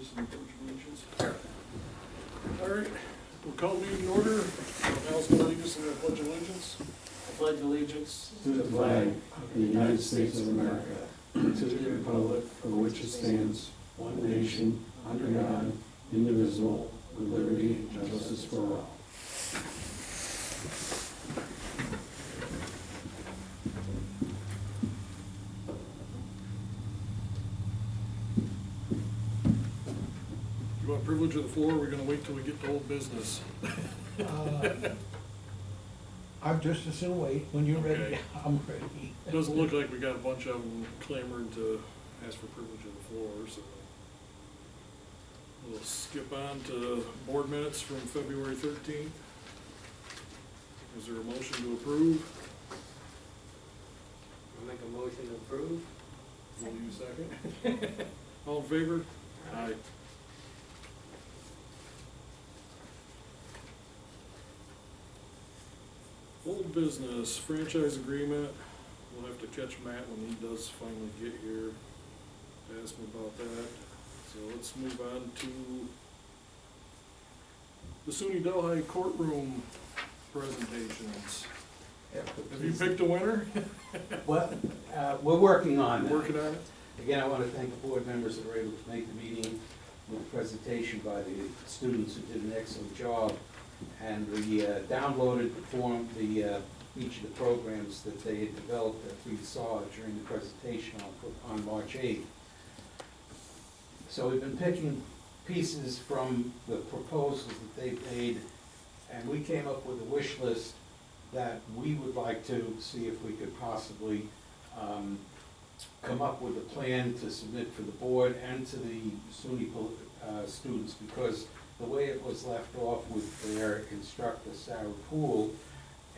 this in the Pledge of Allegiance? All right, we'll call the meeting in order. Al's going to lead us in the Pledge of Allegiance. I pledge allegiance to the flag of the United States of America, and to the republic for which it stands, one nation, under God, indivisible, with liberty and justice for all. You want privilege of the floor, or we're going to wait till we get to old business? I'm just as soon wait. When you're ready, Okay. I'm ready. Doesn't look like we got a bunch of them clamoring to ask for privilege of the floor, so we'll skip on to board minutes from February 13th. Is there a motion to approve? I'll make a motion to approve. Will you second? All in favor? Aye. Old business, franchise agreement. We'll have to catch Matt when he does finally get here to ask him about that. So let's move on to the SUNY Delhi courtroom presentations. Have you picked a winner? Well, we're working on that. Working on it? Again, I want to thank the board members that were able to make the meeting with the presentation by the students who did an excellent job. And we downloaded the form, each of the programs that they had developed that we saw during the presentation on March 8th. So we've been picking pieces from the proposals that they've made, and we came up with a wish list that we would like to see if we could possibly come up with a plan to submit for the board and to the SUNY students, because the way it was left off with their instructor, Sarah Poole,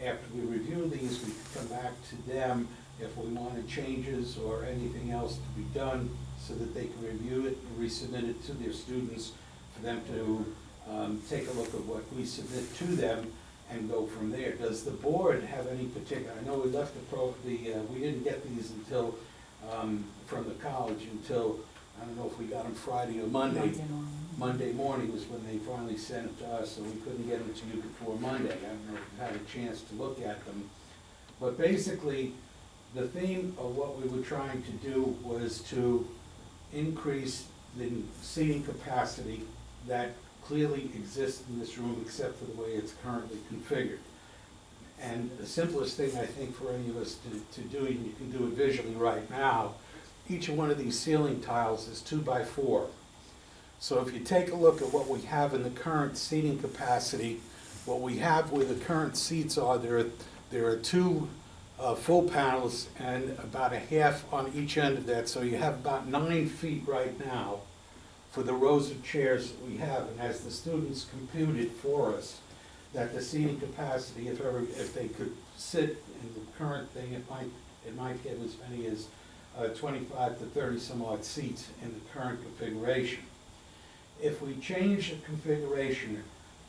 after we review these, we could come back to them if we wanted changes or anything else to be done so that they can review it and resubmit it to their students for them to take a look at what we submit to them and go from there. Does the board have any particular, I know we left we didn't get these until, from the college until, I don't know if we got them Friday or Monday. Monday morning was when they finally sent it to us, so we couldn't get them to you before Monday. I don't know if you had a chance to look at them. But basically, the theme of what we were trying to do was to increase the seating capacity that clearly exists in this room, except for the way it's currently configured. And the simplest thing, I think, for any of us to do, and you can do it visually right now, each one of these ceiling tiles is 2 by 4. So if you take a look at what we have in the current seating capacity, what we have where the current seats are, there are 2 full panels and about a half on each end of that. So you have about 9 feet right now for the rows of chairs that we have. And as the students computed for us, that the seating capacity, if they could sit in the current thing, it might get as many as 25 to 30 some odd seats in the current configuration. If we change the configuration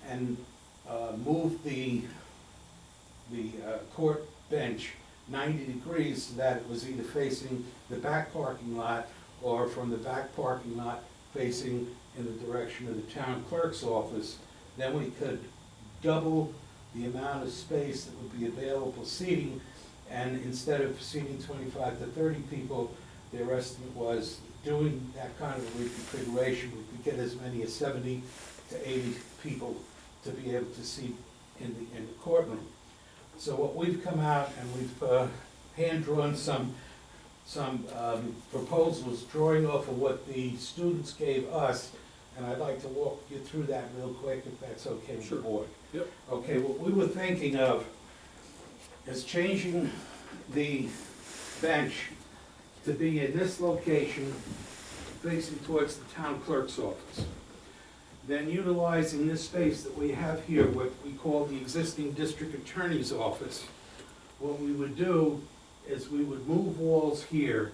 and move the court bench 90 degrees so that it was either facing the back parking lot or from the back parking lot facing in the direction of the town clerk's office, then we could double the amount of space that would be available seating. And instead of seating 25 to 30 people, their estimate was doing that kind of a reconfiguration, we could get as many as 70 to 80 people to be able to seat in the courtroom. So what we've come out and we've hand-drawn some proposals drawing off of what the students gave us, and I'd like to walk you through that real quick if that's okay with the board. Yep. Okay, what we were thinking of is changing the bench to be in this location facing towards the town clerk's office. Then utilizing this space that we have here, what we call the existing district attorney's office, what we would do is we would move walls here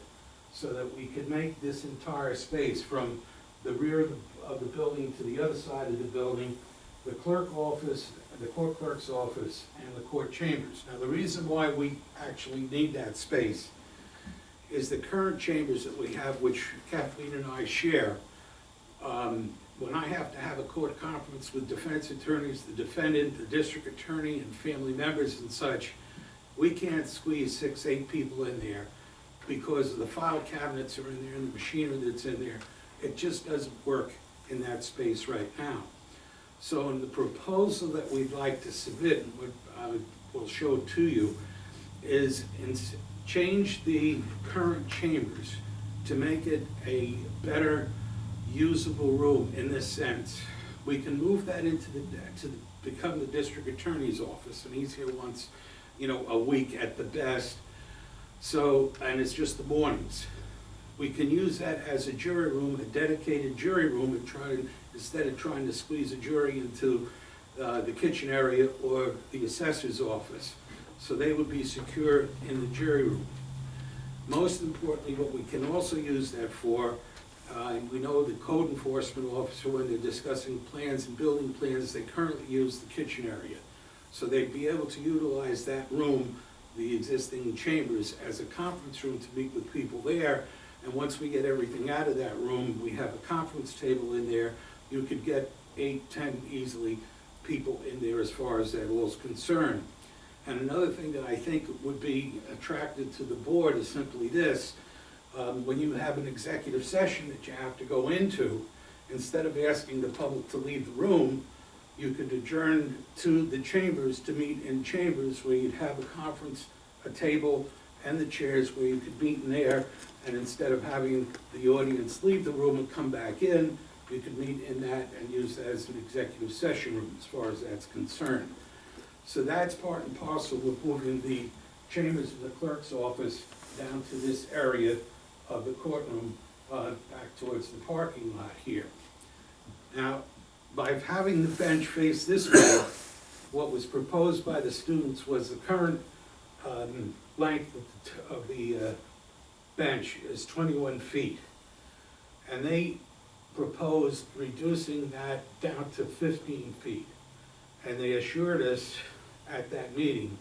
so that we could make this entire space from the rear of the building to the other side of the building, the clerk office, the court clerk's office, and the court chambers. Now, the reason why we actually need that space is the current chambers that we have, which Kathleen and I share, When I have to have a court conference with defense attorneys, the defendant, the district attorney, and family members and such, we can't squeeze 6, 8 people in there because the file cabinets are in there and the machinery that's in there. It just doesn't work in that space right now. So in the proposal that we'd like to submit, and what I will show to you, is change the current chambers to make it a better usable room in this sense. We can move that into become the district attorney's office, and he's here once, a week at the best. So, and it's just the mornings. We can use that as a jury room, a dedicated jury room, and instead of trying to squeeze a jury into the kitchen area or the assessor's office. So they would be secure in the jury room. Most importantly, what we can also use that for, we know the code enforcement officer, when they're discussing plans and building plans, they currently use the kitchen area. So they'd be able to utilize that room, the existing chambers, as a conference room to meet with people there. And once we get everything out of that room, we have a conference table in there. You could get 8, 10 easily people in there as far as that all's concerned. And another thing that I think would be attractive to the board is simply this. When you have an executive session that you have to go into, instead of asking the public to leave the room, you could adjourn to the chambers to meet in chambers where you'd have a conference, a table, and the chairs where you could meet in there. And instead of having the audience leave the room and come back in, you could meet in that and use that as an executive session room as far as that's concerned. So that's part and parcel of moving the chambers of the clerk's office down to this area of the courtroom, back towards the parking lot here. Now, by having the bench face this way, what was proposed by the students was the current length of the bench is 21 feet. And they proposed reducing that down to 15 feet. And they assured us at that meeting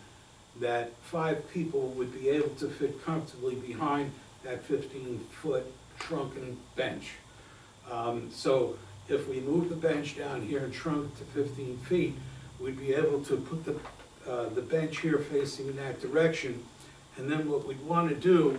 that 5 people would be able to fit comfortably behind that 15-foot shrunken bench. So if we move the bench down here and shrunk to 15 feet, we'd be able to put the bench here facing in that direction. And then what we'd want to do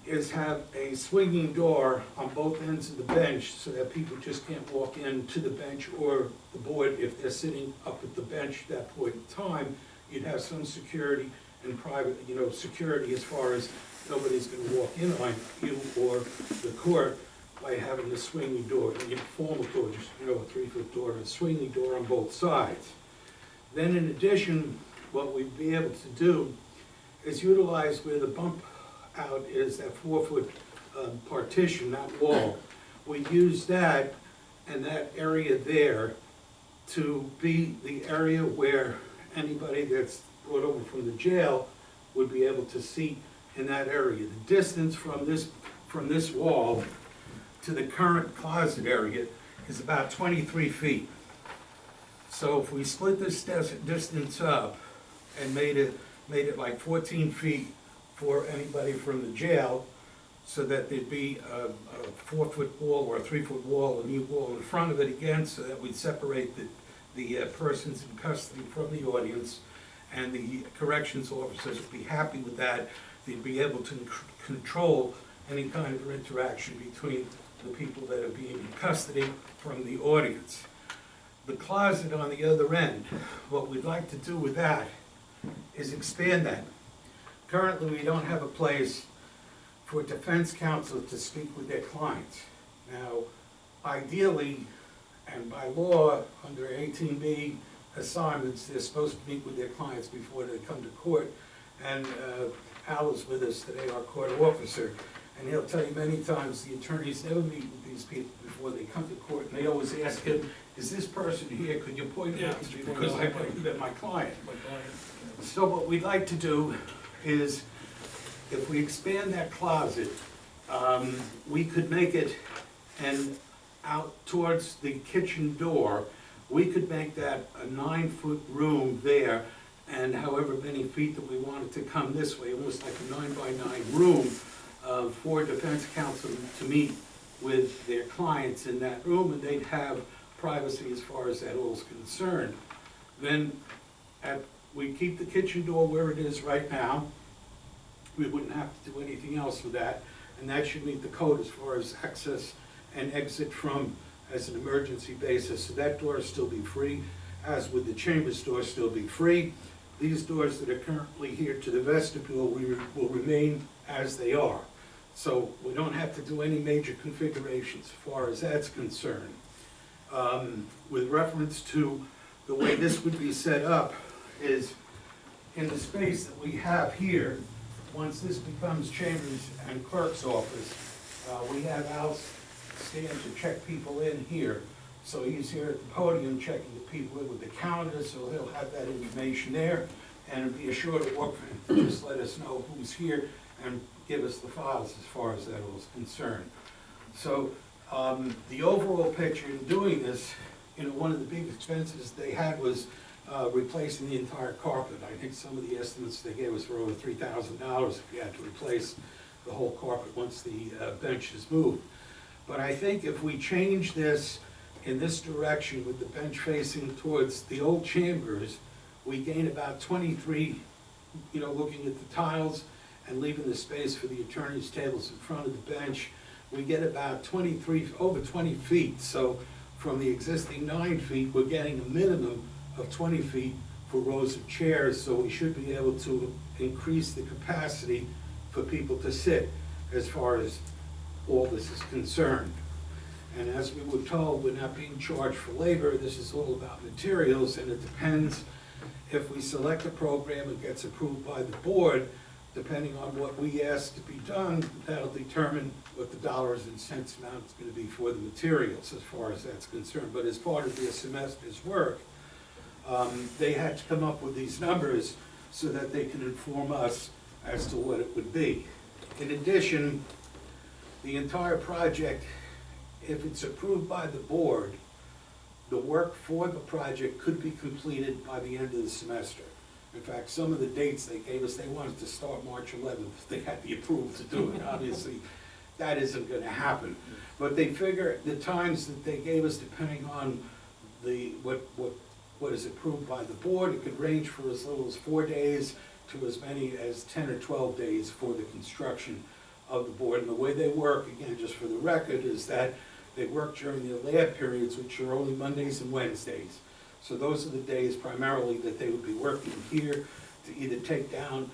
is have a swinging door on both ends of the bench so that people just can't walk into the bench or the board if they're sitting up at the bench at that point in time. You'd have some security and private, security as far as nobody's gonna walk in on you or the court by having the swinging door, a formal door, just, a 3-foot door, and a swinging door on both sides. Then in addition, what we'd be able to do is utilize where the bump out is that 4-foot partition, that wall. We use that and that area there to be the area where anybody that's brought over from the jail would be able to seat in that area. The distance from this wall to the current closet area is about 23 feet. So if we split this distance up and made it like 14 feet for anybody from the jail, so that there'd be a 4-foot wall or a 3-foot wall, a new wall in front of it again, so that we'd separate the persons in custody from the audience, and the corrections officers would be happy with that. They'd be able to control any kind of interaction between the people that are being in custody from the audience. The closet on the other end, what we'd like to do with that is expand that. Currently, we don't have a place for defense counsel to speak with their clients. Now, ideally, and by law, under 18B assignments, they're supposed to meet with their clients before they come to court. And Al is with us today, our court officer, and he'll tell you many times the attorneys never meet with these people before they come to court, and they always ask him, is this person here, could you point it out to me, because I think they're my client. So what we'd like to do is, if we expand that closet, we could make it, and out towards the kitchen door, we could make that a 9-foot room there, and however many feet that we wanted to come this way, almost like a 9-by-9 room for defense counsel to meet with their clients in that room, and they'd have privacy as far as that all is concerned. Then we keep the kitchen door where it is right now. We wouldn't have to do anything else with that, and that should meet the code as far as access and exit from as an emergency basis. So that door will still be free, as would the chambers door still be free. These doors that are currently here to the vestibule will remain as they are. So we don't have to do any major configurations as far as that's concerned. With reference to the way this would be set up is in the space that we have here, once this becomes chambers and clerk's office, we have Al stand to check people in here. So he's here at the podium checking the people in with the calendar, so he'll have that information there. And it'll be a shorter walk for him, just let us know who's here and give us the files as far as that was concerned. So the overall picture in doing this, one of the big expenses they had was replacing the entire carpet. I think some of the estimates they gave us were over $3,000 if you had to replace the whole carpet once the bench is moved. But I think if we change this in this direction with the bench facing towards the old chambers, we gain about 23, looking at the tiles and leaving the space for the attorney's tables in front of the bench, we get about 23, over 20 feet. So from the existing 9 feet, we're getting a minimum of 20 feet for rows of chairs, so we should be able to increase the capacity for people to sit as far as all this is concerned. And as we were told, we're not being charged for labor. This is all about materials, and it depends if we select a program and gets approved by the board, depending on what we ask to be done, that'll determine what the dollars and cents amount is going to be for the materials as far as that's concerned. But as part of their semester's work, they had to come up with these numbers so that they can inform us as to what it would be. In addition, the entire project, if it's approved by the board, the work for the project could be completed by the end of the semester. In fact, some of the dates they gave us, they wanted to start March 11th. They had the approval to do it. Obviously, that isn't going to happen. But they figure the times that they gave us, depending on what is approved by the board, it could range for as little as 4 days to as many as 10 or 12 days for the construction of the board. And the way they work, again, just for the record, is that they work during their lab periods, which are only Mondays and Wednesdays. So those are the days primarily that they would be working here to either take down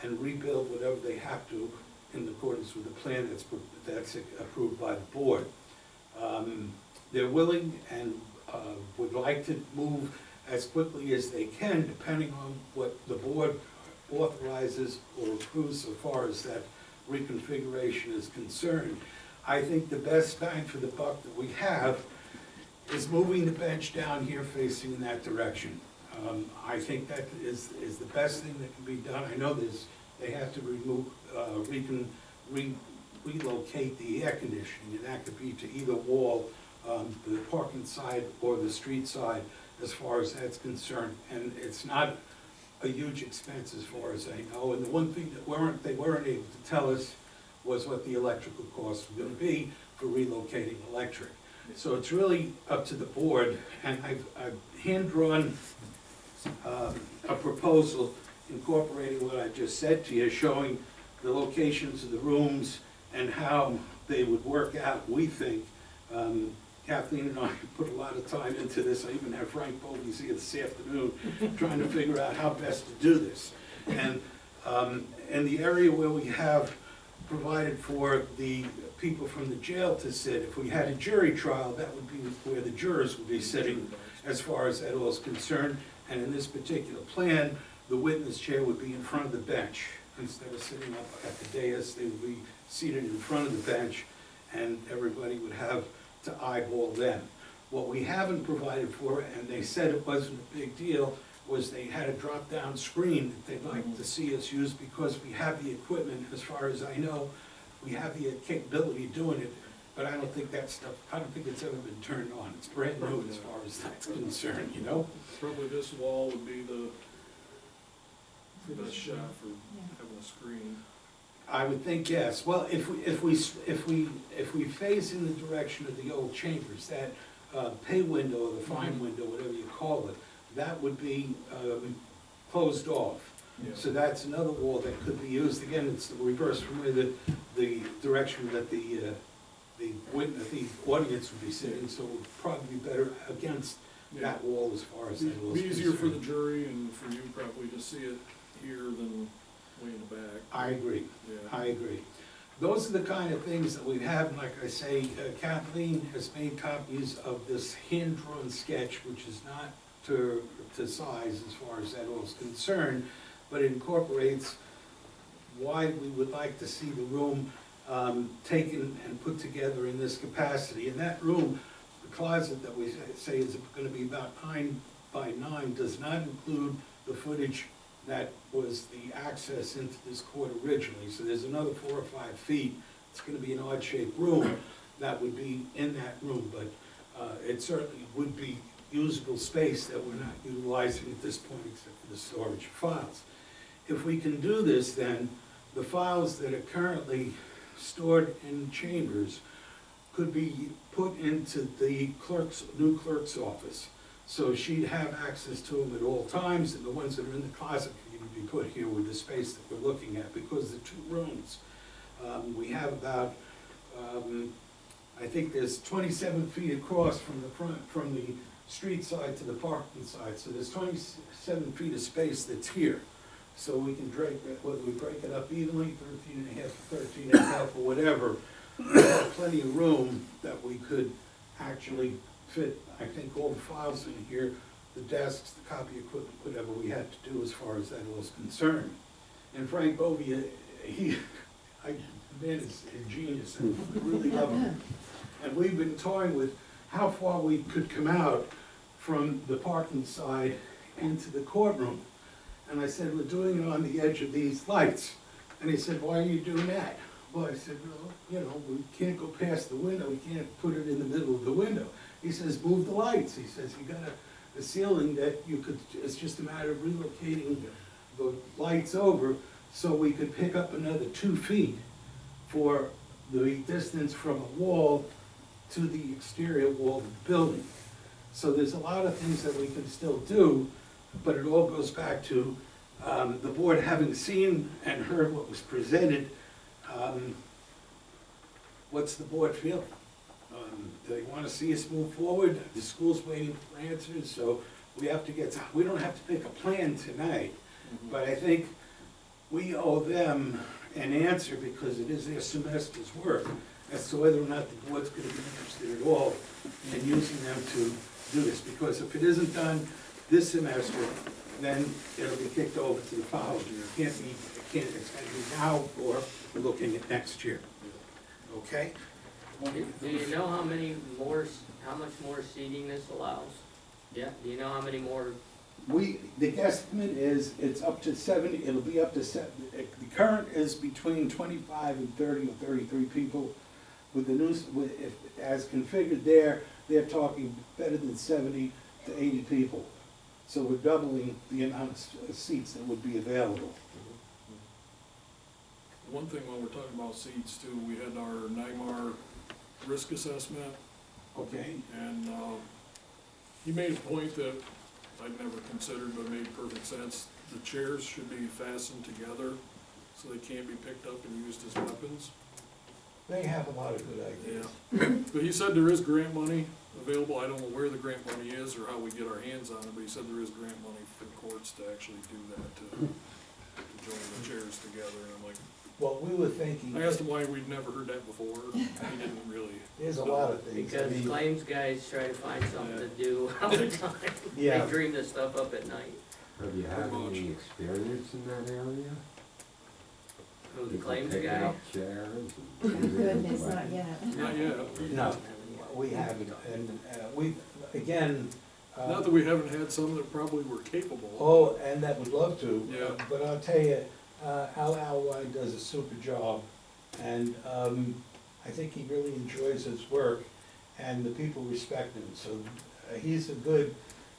and rebuild whatever they have to in accordance with the plan that's approved by the board. They're willing and would like to move as quickly as they can, depending on what the board authorizes or approves so far as that reconfiguration is concerned. I think the best bang for the buck that we have is moving the bench down here facing in that direction. I think that is the best thing that can be done. I know they have to relocate the air conditioning, and that could be to either wall, the parking side or the street side, as far as that's concerned. And it's not a huge expense as far as I know. And the one thing that they weren't able to tell us was what the electrical costs were going to be for relocating electric. So it's really up to the board, and I've hand-drawn a proposal incorporating what I just said to you, showing the locations of the rooms and how they would work out, we think. Kathleen and I put a lot of time into this. I even have Frank Bovies here this afternoon trying to figure out how best to do this. And in the area where we have provided for the people from the jail to sit, if we had a jury trial, that would be where the jurors would be sitting as far as that all is concerned. And in this particular plan, the witness chair would be in front of the bench. Instead of sitting up at the dais, they would be seated in front of the bench, and everybody would have to eyeball them. What we haven't provided for, and they said it wasn't a big deal, was they had a drop-down screen that they'd like to see us use, because we have the equipment. As far as I know, we have the capability of doing it, but I don't think that stuff, I don't think it's ever been turned on. It's brand new as far as that's concerned, you know? Probably this wall would be the best shot for having a screen. I would think yes. Well, if we face in the direction of the old chambers, that pay window, or the fine window, whatever you call it, that would be closed off. Yeah. So that's another wall that could be used. Again, it's the reverse from where the direction that the audience would be sitting, so it would probably be better against Yeah. that wall as far as that was Be easier for the concerned. jury and for you probably to see it here than way in the back. I agree. Yeah. I agree. Those are the kind of things that we have, and like I say, Kathleen has made copies of this hand-drawn sketch, which is not to size as far as that all is concerned, but it incorporates why we would like to see the room taken and put together in this capacity. And that room, the closet that we say is gonna be about 9 by 9, does not include the footage that was the access into this court originally. So there's another 4 or 5 feet. It's gonna be an odd-shaped room that would be in that room, but it certainly would be usable space that we're not utilizing at this point except for the storage of files. If we can do this, then the files that are currently stored in chambers could be put into the new clerk's office. So she'd have access to them at all times, and the ones that are in the closet can even be put here with the space that we're looking at, because the 2 rooms, we have about, I think there's 27 feet across from the front, from the street side to the parking side, so there's 27 feet of space that's here. So we can break it, whether we break it up evenly, 13 and a half, 13 and a half, or whatever, plenty of room that we could actually fit, I think, all the files in here, the desks, the copy equipment, whatever we had to do as far as that was concerned. And Frank Bovia, the man is a genius, and I really love him. And we've been toying with how far we could come out from the parking side into the courtroom. And I said, we're doing it on the edge of these lights. And he said, why are you doing that? Well, I said, well, you know, we can't go past the window, we can't put it in the middle of the window. He says, move the lights. He says, you got a ceiling that you could, it's just a matter of relocating the lights over so we could pick up another 2 feet for the distance from a wall to the exterior wall of the building. So there's a lot of things that we can still do, but it all goes back to the board having seen and heard what was presented. What's the board feeling? Do they want to see us move forward? The school's waiting for answers, so we have to we don't have to pick a plan tonight, but I think we owe them an answer, because it is their semester's work, as to whether or not the board's going to be interested at all in using them to do this. Because if it isn't done this semester, then it'll be kicked over to the following year. It's going to be now, or we're looking at next year. Okay? Do you know how much more seating this allows? Yeah, do you know how many more? The guesstimate is, it's up to 70, it'll be up to the current is between 25 and 30 or 33 people. With the new, as configured there, they're talking better than 70 to 80 people. So we're doubling the amount of seats that would be available. One thing while we're talking about seats too, we had our NYMAR risk assessment, Okay? and he made a point that I'd never considered, but made perfect sense. The chairs should be fastened together so they can't be picked up and used as weapons. They have a lot of good ideas. Yeah. But he said there is grant money available. I don't know where the grant money is or how we get our hands on it, but he said there is grant money for courts to actually do that, to join the chairs together. And I'm like, Well, we were thinking, I asked him why we'd never heard that before. He didn't really. there's a lot of things. I Because mean, claims guys try to find something to do all the time. Yeah. They dream this stuff up at night. Have you had any experience in that area? Who, the People claims picking guy? up chairs and Goodness, using not yet. Not yet. No, we haven't, and we, again. Not that we haven't had some that probably were capable. Oh, and that would love to. Yeah. But I'll tell you, Al Alwine does a super job, and I think he really enjoys his work, and the people respect him. So he's a good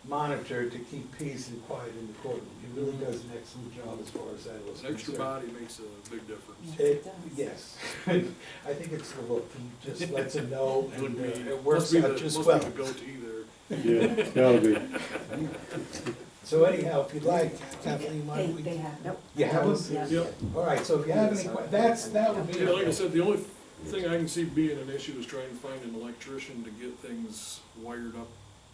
monitor to keep peace and quiet in the courtroom. He really does an excellent job as far as that was An extra concerned. body makes a big difference. Yes, I think it's the look, he just lets him know, and Would be- it works must be out the- just must well. be the goatee there. Yeah, it's gotta be. So anyhow, if you'd like, Kathleen, why don't we? They have, nope. You have them? Yep. All right, so if you have any that would be. Yeah, like I said, the only thing I can see being an issue is trying to find an electrician to get things wired up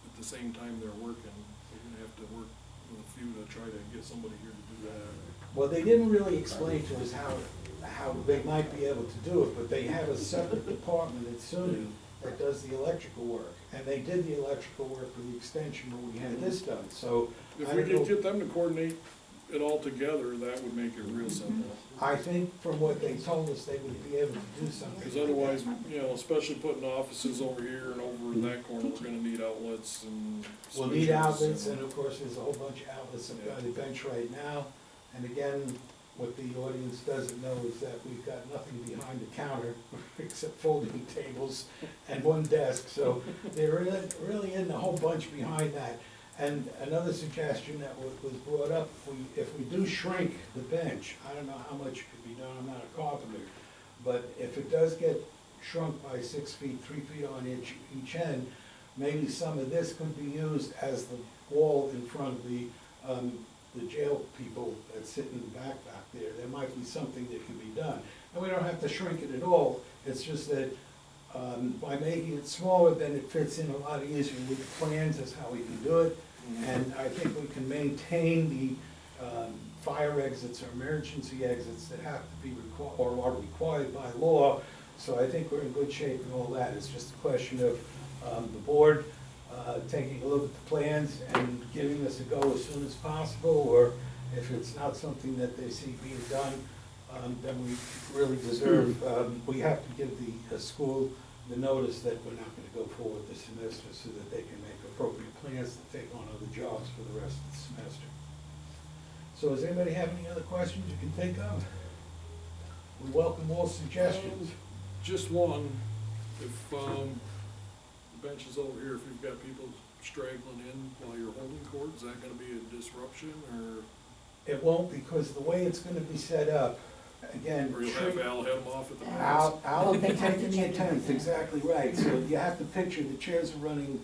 at the same time they're working. We're gonna have to work with a few to try to get somebody here to do that. Well, they didn't really explain to us how they might be able to do it, but they have a separate department at SUNY that does the electrical work. And they did the electrical work for the extension when we had this done, so. If I we don't could know- get them to coordinate it all together, that would make it real simple. I think from what they told us, they would be able to do something. Because otherwise, you know, especially putting offices over here and over in that corner, we're gonna need outlets and. We'll need switches outlets, and of course, there's a whole bunch of outlets up by the bench right now. And again, what the audience doesn't know is that we've got nothing behind the counter except folding tables and one desk, so there really isn't a whole bunch behind that. And another suggestion that was brought up, if we do shrink the bench, I don't know how much could be done, I'm not a carpenter, but if it does get shrunk by 6 feet, 3 feet on each end, maybe some of this could be used as the wall in front of the jail people that sit in the back there. There might be something that can be done. And we don't have to shrink it at all, it's just that by making it smaller, then it fits in a lot easier with the plans, that's how we can do it. And I think we can maintain the fire exits or emergency exits that have to be required, or are required by law. So I think we're in good shape and all that. It's just a question of the board taking a look at the plans and giving us a go as soon as possible, or if it's not something that they see being done, then we really deserve, we have to give the school the notice that we're not gonna go forward this semester so that they can make appropriate plans to take on other jobs for the rest of the semester. So does anybody have any other questions you can think of? We welcome all suggestions. Just one, if, the bench is over here, if you've got people straggling in while you're holding court, is that gonna be a disruption, or, It won't, because the way it's gonna be set up, again. or you'll have Al head them off at the. Al will be taking the attendance, exactly right. So you have to picture, the chairs are running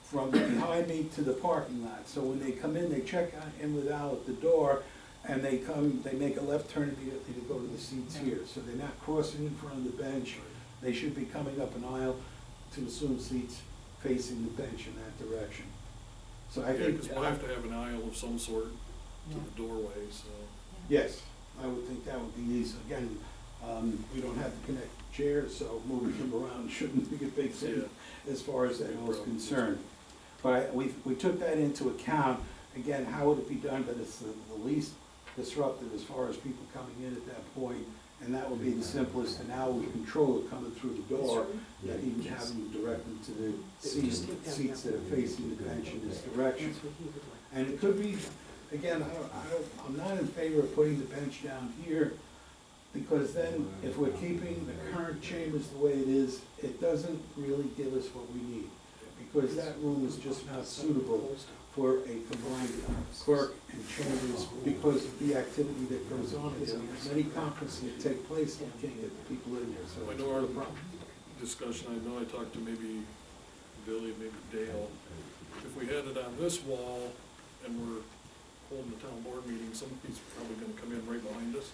from behind me to the parking lot. So when they come in, they check in with Al at the door, and they make a left turn immediately to go to the seats here. So they're not crossing in front of the bench. They should be coming up an aisle to assume seats facing the bench in that direction. So I Yeah, think. because we'll have to have an aisle of some sort to the doorway, so. Yes, I would think that would be easy. Again, we don't have to connect chairs, so moving them around shouldn't be a big thing as far as that was concerned. But we took that into account. Again, how would it be done, but it's the least disruptive as far as people coming in at that point, and that would be the simplest, and now we control it coming through the door, that even having them direct them to the seats that are facing the bench in this direction. And it could be, again, I'm not in favor of putting the bench down here, because then if we're keeping the current chambers the way it is, it doesn't really give us what we need. Because that room is just not suitable for a combined clerk and chambers because of the activity that goes on. There's many conferences that take place, and you can't get the people in there, so I it's know not our a problem. discussion, I know I talked to maybe Billy, maybe Dale. If we had it on this wall and we're holding a town board meeting, somebody's probably gonna come in right behind us.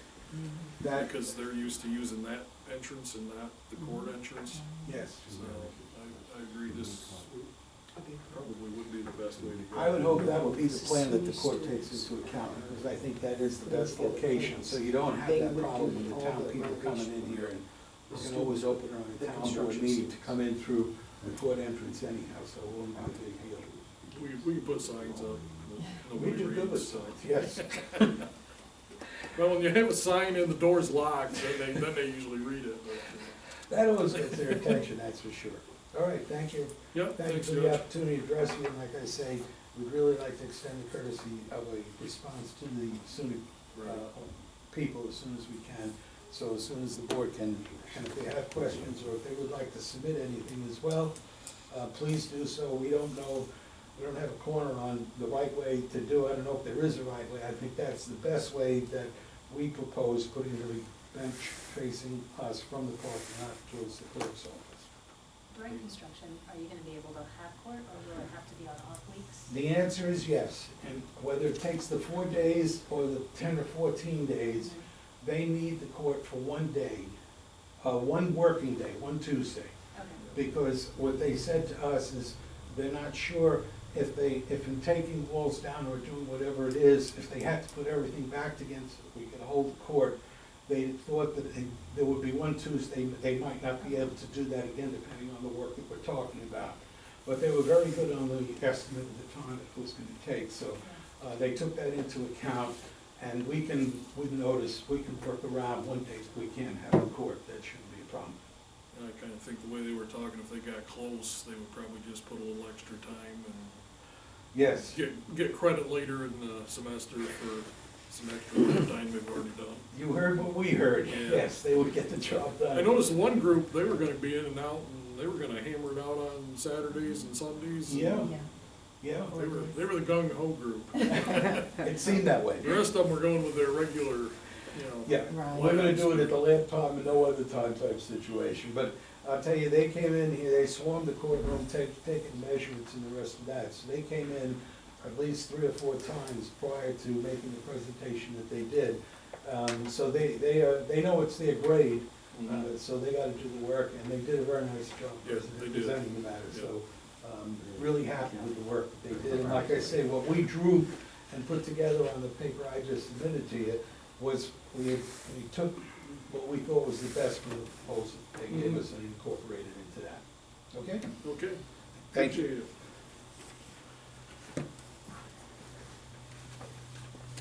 That, Because they're used to using that entrance and not the court entrance. yes. So I agree, this probably would be the best way to go. I would hope that would be the plan that the court takes into account, because I think that is the best location, so you don't have that problem with the town people coming in here, and you can always open on a town board meeting to come in through the court entrance anyhow, so it won't be a big deal. We can put signs up. that We nobody do good with reads, so. signs, yes. Well, when you have a sign and the door's locked, then they usually read it, but, That always gets their attention, that's for sure. All right, thank you. yeah, Thank you thanks, for the Judge. opportunity to address you, and like I say, we'd really like to extend the courtesy of a response to the SUNY people as soon as we can. So as soon as the board can, and if they have questions or if they would like to submit anything as well, please do so. We don't know we don't have a corner on the right way to do, I don't know if there is a right way, I think that's the best way that we propose, putting the bench facing us from the parking lot towards the clerk's office. During construction, are you gonna be able to have court, or will it have to be on off weeks? The answer is yes, and whether it takes the 4 days or the 10 or 14 days, they need the court for 1 day, one working day, one Tuesday. Okay, Because what they said to us is, they're not sure if in taking walls down or doing whatever it is, if they had to put everything back again so that we could hold the court, they thought that there would be one Tuesday, they might not be able to do that again, depending on the work that we're talking about. But they were very good on the estimate of the time it was gonna take, so, they took that into account, and we can work around 1 day, we can have a court, that shouldn't be a problem. And I kinda think the way they were talking, if they got close, they would probably just put a little extra time and Yes, get credit later in the semester for some extra time they've already done. you heard what we heard, Yeah. yes, they would get the job done. I noticed one group, they were gonna be in and out, and they were gonna hammer it out on Saturdays and Sundays. Yeah, yeah, They were the gung ho group. it seemed that way. The rest of them were going with their regular, Yeah, we're gonna do it at the last time and no other time type situation, but I'll tell you, they came in here, they swarmed the courtroom, taking measurements and the rest of that, so they came in at least 3 or 4 times prior to making the presentation that they did. So they know it's their grade, so they gotta do the work, and they did a very nice job Yes, they did. presenting the matter, Yeah. so, really happy with the work that they did. And like I say, what we drew and put together on the paper I just submitted to you was, we took what we thought was the best from the proposal they gave us and incorporated into that. Okay? Okay. Thank you. Appreciate it.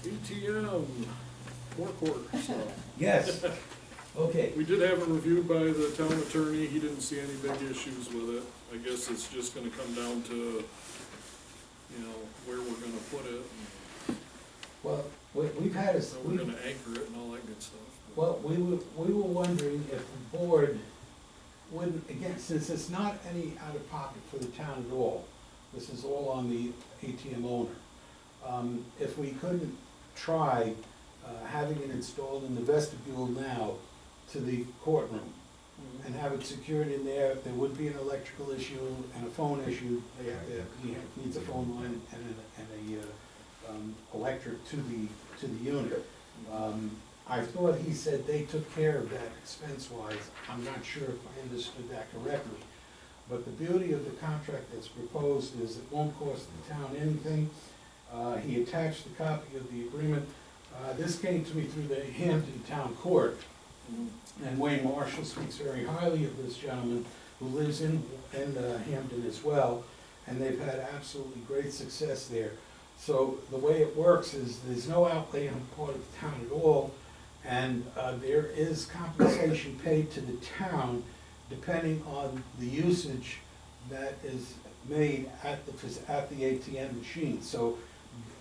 ATM, more court stuff. Yes, okay. We did have it reviewed by the town attorney, he didn't see any big issues with it. I guess it's just gonna come down to, where we're gonna put it, Well, we've had a, and how we're gonna anchor it and all that good stuff. well, we were wondering if the board wouldn't, again, since it's not any out of pocket for the town at all, this is all on the ATM owner. If we couldn't try having it installed in the vestibule now to the courtroom and have it secured in there, there would be an electrical issue and a phone issue. He needs a phone line and a electric to the unit. I thought he said they took care of that expense-wise. I'm not sure if I understood that correctly. But the beauty of the contract that's proposed is it won't cost the town anything. He attached a copy of the agreement. This came to me through the Hampton Town Court, and Wayne Marshall speaks very highly of this gentleman who lives in Hampton as well, and they've had absolutely great success there. So the way it works is there's no outlay on the part of the town at all, and there is compensation paid to the town depending on the usage that is made at the ATM machine. So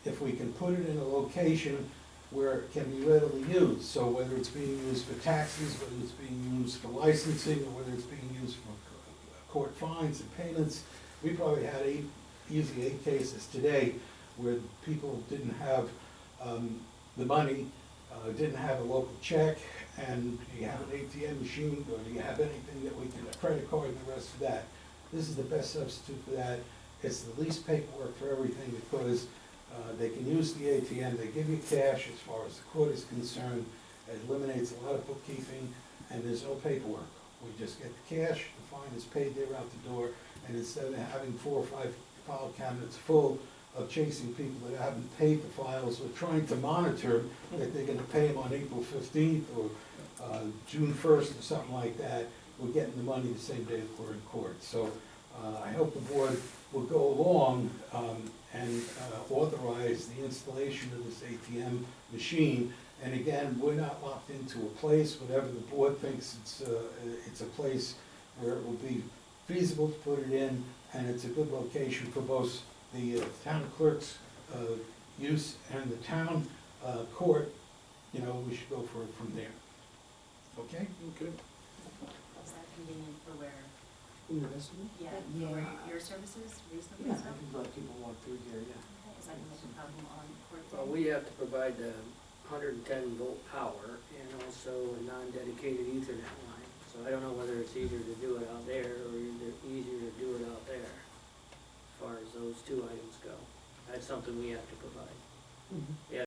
if we can put it in a location where it can be readily used, so whether it's being used for taxes, whether it's being used for licensing, or whether it's being used for court fines and payments, we probably had easily 8 cases today where people didn't have the money, didn't have a local check, and do you have an ATM machine, or do you have anything that we can, a credit card and the rest of that? This is the best substitute for that. It's the least paperwork for everything, because they can use the ATM, they give you cash as far as the court is concerned. It eliminates a lot of bookkeeping, and there's no paperwork. We just get the cash, the fine is paid there out the door, and instead of having 4 or 5 file cabinets full of chasing people that haven't paid the files, or trying to monitor that they're gonna pay them on April 15th or June 1st or something like that, we're getting the money the same day that we're in court. So I hope the board will go along and authorize the installation of this ATM machine. And again, we're not locked into a place, whatever the board thinks it's a place where it will be feasible to put it in, and it's a good location for both the town clerk's use and the town court. We should go for it from there. Okay? Okay. Is that convenient for where Yeah, for your services reasonably Yeah, so? I can let people walk through here, yeah. Okay, is that gonna make a problem on court day? Well, we have to provide the 110 volt power and also a non-dedicated Ethernet line. So I don't know whether it's easier to do it out there or easier to do it out there, as far as those two items go. That's something we have to provide. Mhm. Yeah,